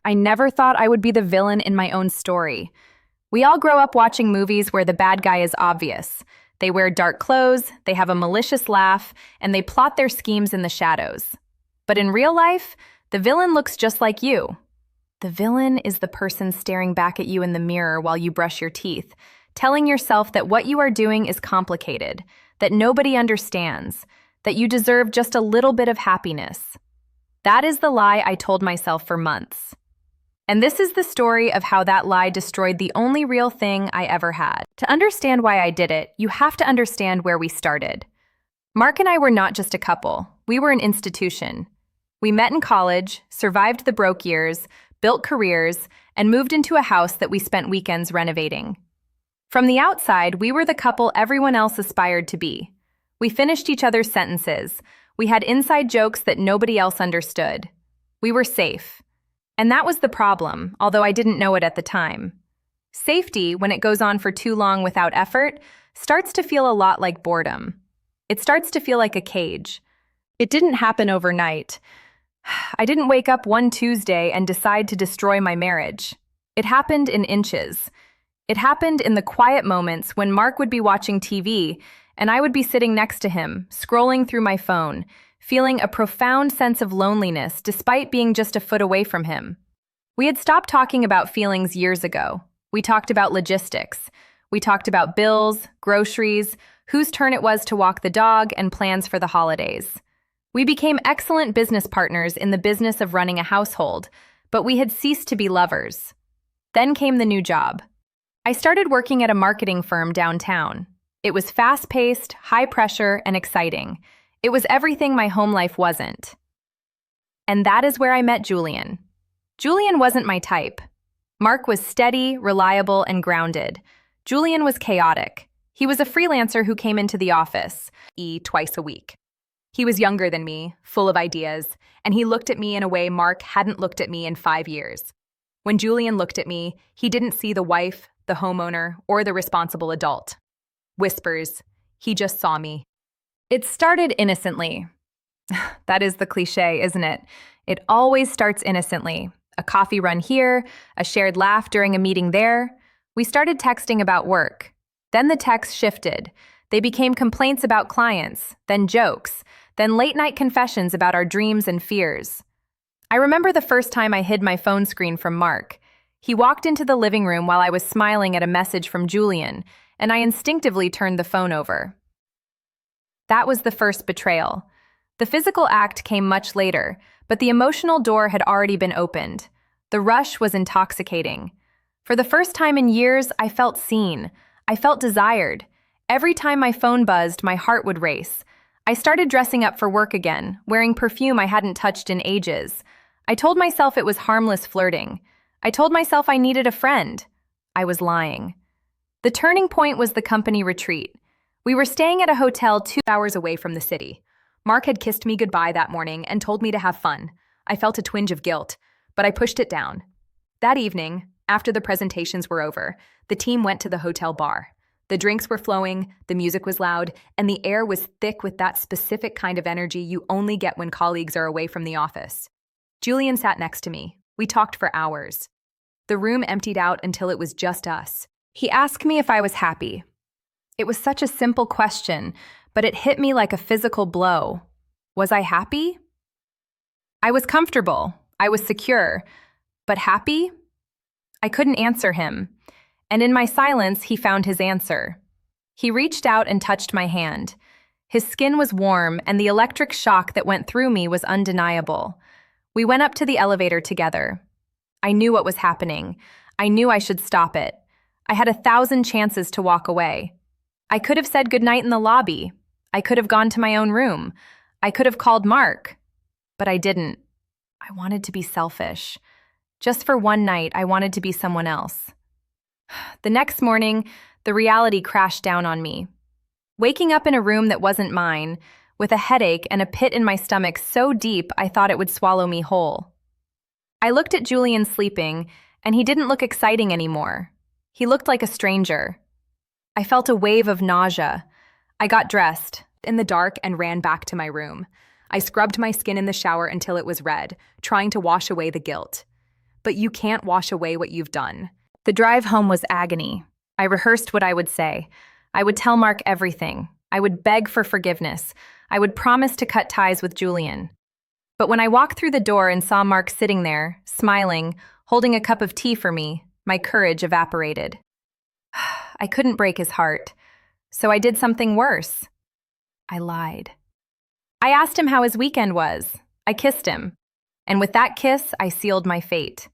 I never thought I would be the villain in my own story. We all grow up watching movies where the bad guy is obvious. They wear dark clothes, they have a malicious laugh, and they plot their schemes in the shadows. But in real life, the villain looks just like you. The villain is the person staring back at you in the mirror while you brush your teeth, telling yourself that what you are doing is complicated, that nobody understands, that you deserve just a little bit of happiness. That is the lie I told myself for months. And this is the story of how that lie destroyed the only real thing I ever had. To understand why I did it, you have to understand where we started. Mark and I were not just a couple. We were an institution. We met in college, survived the broke years, built careers, and moved into a house that we spent weekends renovating. From the outside, we were the couple everyone else aspired to be. We finished each other's sentences. We had inside jokes that nobody else understood. We were safe. And that was the problem, although I didn't know it at the time. Safety, when it goes on for too long without effort, starts to feel a lot like boredom. It starts to feel like a cage. It didn't happen overnight. I didn't wake up one Tuesday and decide to destroy my marriage. It happened in inches. It happened in the quiet moments when Mark would be watching TV and I would be sitting next to him, scrolling through my phone, feeling a profound sense of loneliness despite being just a foot away from him. We had stopped talking about feelings years ago. We talked about logistics. We talked about bills, groceries, whose turn it was to walk the dog, and plans for the holidays. We became excellent business partners in the business of running a household, but we had ceased to be lovers. Then came the new job. I started working at a marketing firm downtown. It was fast-paced, high-pressure, and exciting. It was everything my home life wasn't. And that is where I met Julian. Julian wasn't my type. Mark was steady, reliable, and grounded. Julian was chaotic. He was a freelancer who came into the office twice a week. He was younger than me, full of ideas, and he looked at me in a way Mark hadn't looked at me in 5 years. When Julian looked at me, he didn't see the wife, the homeowner, or the responsible adult. Whispers, he just saw me. It started innocently. That is the cliche, isn't it? It always starts innocently. A coffee run here, a shared laugh during a meeting there. We started texting about work. Then the texts shifted. They became complaints about clients, then jokes, then late-night confessions about our dreams and fears. I remember the first time I hid my phone screen from Mark. He walked into the living room while I was smiling at a message from Julian, and I instinctively turned the phone over. That was the first betrayal. The physical act came much later, but the emotional door had already been opened. The rush was intoxicating. For the first time in years, I felt seen. I felt desired. Every time my phone buzzed, my heart would race. I started dressing up for work again, wearing perfume I hadn't touched in ages. I told myself it was harmless flirting. I told myself I needed a friend. I was lying. The turning point was the company retreat. We were staying at a hotel 2 hours away from the city. Mark had kissed me goodbye that morning and told me to have fun. I felt a twinge of guilt, but I pushed it down. That evening, after the presentations were over, the team went to the hotel bar. The drinks were flowing, the music was loud, and the air was thick with that specific kind of energy you only get when colleagues are away from the office. Julian sat next to me. We talked for hours. The room emptied out until it was just us. He asked me if I was happy. It was such a simple question, but it hit me like a physical blow. Was I happy? I was comfortable. I was secure. But happy? I couldn't answer him. And in my silence, he found his answer. He reached out and touched my hand. His skin was warm, and the electric shock that went through me was undeniable. We went up to the elevator together. I knew what was happening. I knew I should stop it. I had 1,000 chances to walk away. I could have said goodnight in the lobby. I could have gone to my own room. I could have called Mark. But I didn't. I wanted to be selfish. Just for one night, I wanted to be someone else. The next morning, the reality crashed down on me. Waking up in a room that wasn't mine, with a headache and a pit in my stomach so deep I thought it would swallow me whole. I looked at Julian sleeping, and he didn't look exciting anymore. He looked like a stranger. I felt a wave of nausea. I got dressed in the dark and ran back to my room. I scrubbed my skin in the shower until it was red, trying to wash away the guilt. but you can't wash away what you've done. The drive home was agony. I rehearsed what I would say. I would tell Mark everything. I would beg for forgiveness. I would promise to cut ties with Julian. But when I walked through the door and saw Mark sitting there, smiling, holding a cup of tea for me, my courage evaporated. I couldn't break his heart, so I did something worse. I lied. I asked him how his weekend was. I kissed him. And with that kiss, I sealed my fate.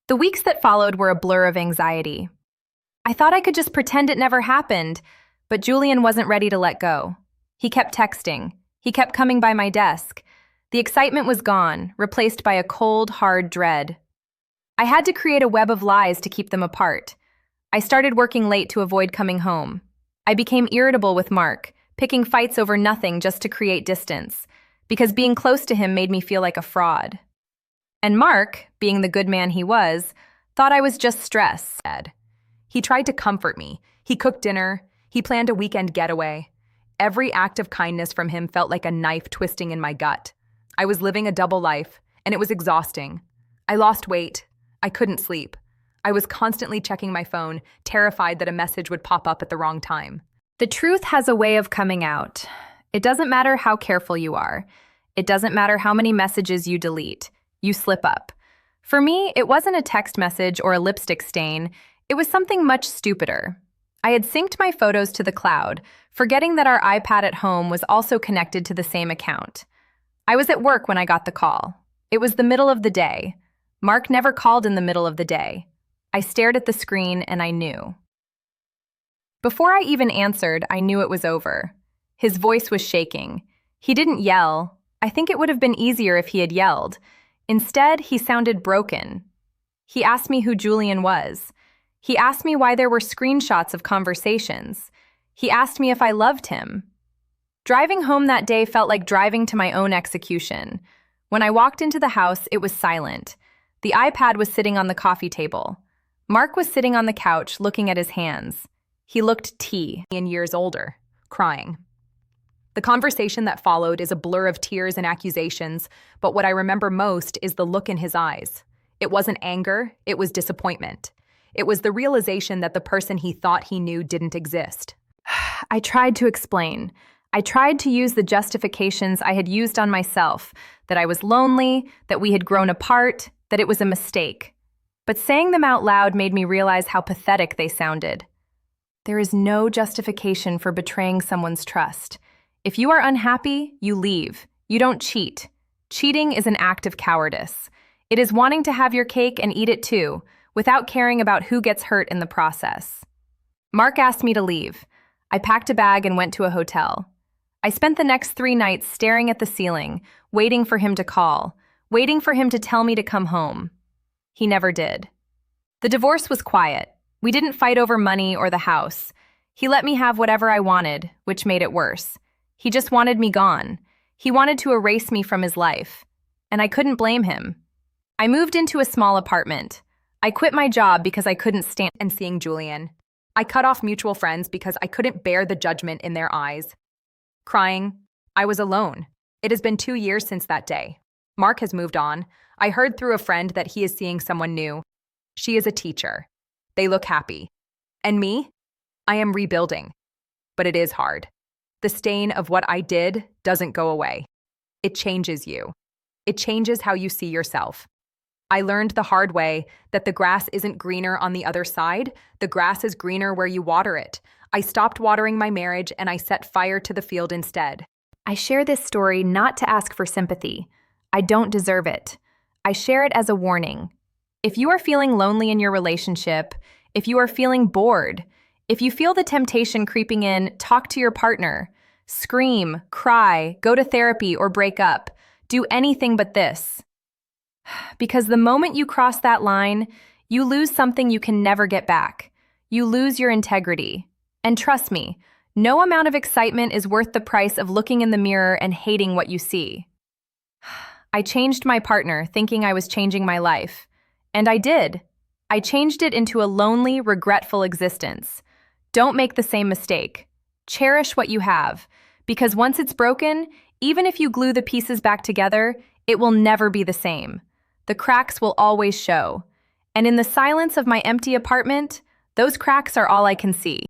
The weeks that followed were a blur of anxiety. I thought I could just pretend it never happened, but Julian wasn't ready to let go. He kept texting. He kept coming by my desk. The excitement was gone, replaced by a cold, hard dread. I had to create a web of lies to keep them apart. I started working late to avoid coming home. I became irritable with Mark, picking fights over nothing just to create distance, because being close to him made me feel like a fraud. And Mark, being the good man he was, thought I was just stressed. He tried to comfort me. He cooked dinner. He planned a weekend getaway. Every act of kindness from him felt like a knife twisting in my gut. I was living a double life, and it was exhausting. I lost weight. I couldn't sleep. I was constantly checking my phone, terrified that a message would pop up at the wrong time. The truth has a way of coming out. It doesn't matter how careful you are. It doesn't matter how many messages you delete. You slip up. For me, it wasn't a text message or a lipstick stain. It was something much stupider. I had synced my photos to the cloud, forgetting that our iPad at home was also connected to the same account. I was at work when I got the call. It was the middle of the day. Mark never called in the middle of the day. I stared at the screen and I knew. Before I even answered, I knew it was over. His voice was shaking. He didn't yell. I think it would have been easier if he had yelled. Instead, he sounded broken. He asked me who Julian was. He asked me why there were screenshots of conversations. He asked me if I loved him. Driving home that day felt like driving to my own execution. When I walked into the house, it was silent. The iPad was sitting on the coffee table. Mark was sitting on the couch, looking at his hands. He looked years older, crying. The conversation that followed is a blur of tears and accusations, but what I remember most is the look in his eyes. It wasn't anger, it was disappointment. It was the realization that the person he thought he knew didn't exist. I tried to explain. I tried to use the justifications I had used on myself, that I was lonely, that we had grown apart, that it was a mistake. But saying them out loud made me realize how pathetic they sounded. There is no justification for betraying someone's trust. If you are unhappy, you leave. You don't cheat. Cheating is an act of cowardice. It is wanting to have your cake and eat it too, without caring about who gets hurt in the process. Mark asked me to leave. I packed a bag and went to a hotel. I spent the next 3 nights staring at the ceiling, waiting for him to call, waiting for him to tell me to come home. He never did. The divorce was quiet. We didn't fight over money or the house. He let me have whatever I wanted, which made it worse. He just wanted me gone. He wanted to erase me from his life. And I couldn't blame him. I moved into a small apartment. I quit my job because I couldn't stand seeing Julian. I cut off mutual friends because I couldn't bear the judgment in their eyes. Crying, I was alone. It has been 2 years since that day. Mark has moved on. I heard through a friend that he is seeing someone new. She is a teacher. They look happy. And me? I am rebuilding. But it is hard. The stain of what I did doesn't go away. It changes you. It changes how you see yourself. I learned the hard way that the grass isn't greener on the other side. The grass is greener where you water it. I stopped watering my marriage and I set fire to the field instead. I share this story not to ask for sympathy. I don't deserve it. I share it as a warning. If you are feeling lonely in your relationship, if you are feeling bored, if you feel the temptation creeping in, talk to your partner. Scream, cry, go to therapy, or break up. Do anything but this. Because the moment you cross that line, you lose something you can never get back. You lose your integrity. And trust me, no amount of excitement is worth the price of looking in the mirror and hating what you see. I changed my partner thinking I was changing my life. And I did. I changed it into a lonely, regretful existence. Don't make the same mistake. Cherish what you have, because once it's broken, even if you glue the pieces back together, it will never be the same. the cracks will always show. And in the silence of my empty apartment, those cracks are all I can see.